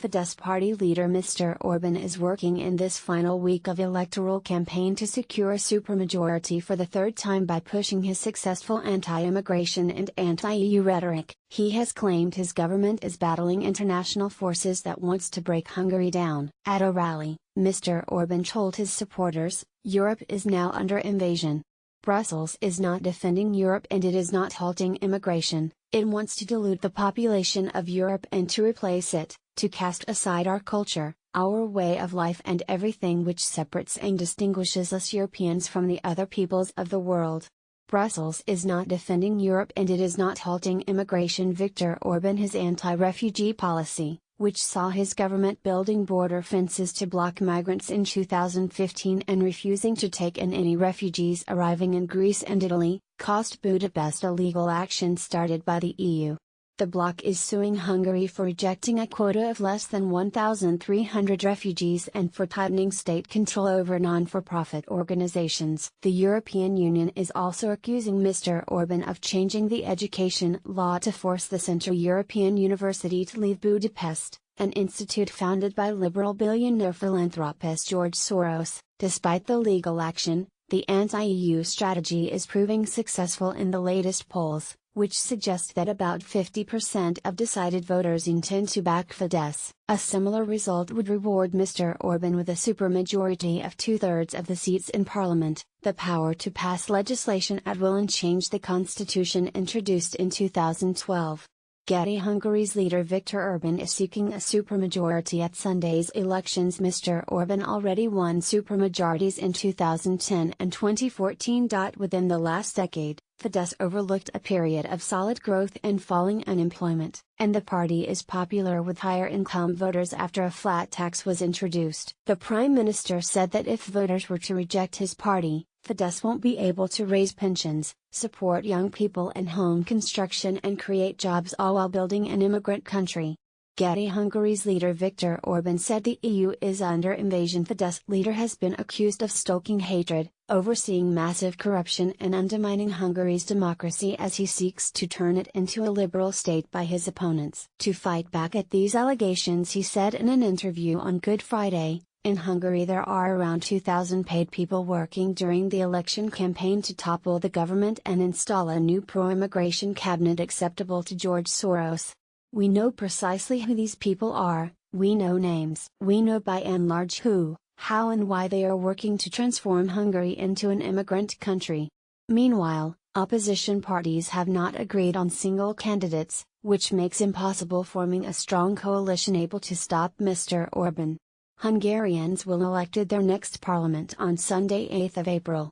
Fidesz party leader Mr. Orban is working in this final week of electoral campaign to secure a supermajority for the third time by pushing his successful anti-immigration and anti-EU rhetoric. He has claimed his government is battling international forces that wants to break Hungary down. At a rally, Mr. Orban told his supporters, "Europe is now under invasion. Brussels is not defending Europe and it is not halting immigration, it wants to dilute the population of Europe and to replace it, to cast aside our culture, our way of life and everything which separates and distinguishes us Europeans from the other peoples of the world. Brussels is not defending Europe and it is not halting immigration." Viktor Orban, his anti-refugee policy, which saw his government building border fences to block migrants in 2015 and refusing to take in any refugees arriving in Greece and Italy, cost Budapest a legal action started by the EU. The bloc is suing Hungary for rejecting a quota of less than 1,300 refugees and for tightening state control over non-for-profit organizations. The European Union is also accusing Mr. Orban of changing the education law to force the Central European University to leave Budapest, an institute founded by liberal billionaire philanthropist George Soros. Despite the legal action, the anti-EU strategy is proving successful in the latest polls, which suggest that about 50% of decided voters intend to back Fidesz. A similar result would reward Mr. Orban with a supermajority of 2/3 of the seats in parliament, the power to pass legislation at will and change the constitution introduced in 2012. Getty Hungary's leader Viktor Orban is seeking a supermajority at Sunday's elections. Mr. Orban already won supermajorities in 2010 and 2014. Within the last decade, Fidesz overlooked a period of solid growth and falling unemployment, and the party is popular with higher income voters after a flat tax was introduced. The Prime Minister said that if voters were to reject his party, Fidesz won't be able to raise pensions, support young people and home construction and create jobs, all while building an immigrant country. Getty Hungary's leader Viktor Orban said the EU is under invasion. Fidesz leader has been accused of stoking hatred, overseeing massive corruption and undermining Hungary's democracy as he seeks to turn it into a liberal state by his opponents. To fight back at these allegations, he said in an interview on Good Friday, "In Hungary there are around 2,000 paid people working during the election campaign to topple the government and install a new pro-immigration cabinet acceptable to George Soros. We know precisely who these people are, we know names. We know by and large who, how and why they are working to transform Hungary into an immigrant country." Meanwhile, opposition parties have not agreed on single candidates, which makes impossible forming a strong coalition able to stop Mr. Orban. Hungarians will elect their next parliament on Sunday, 8th of April.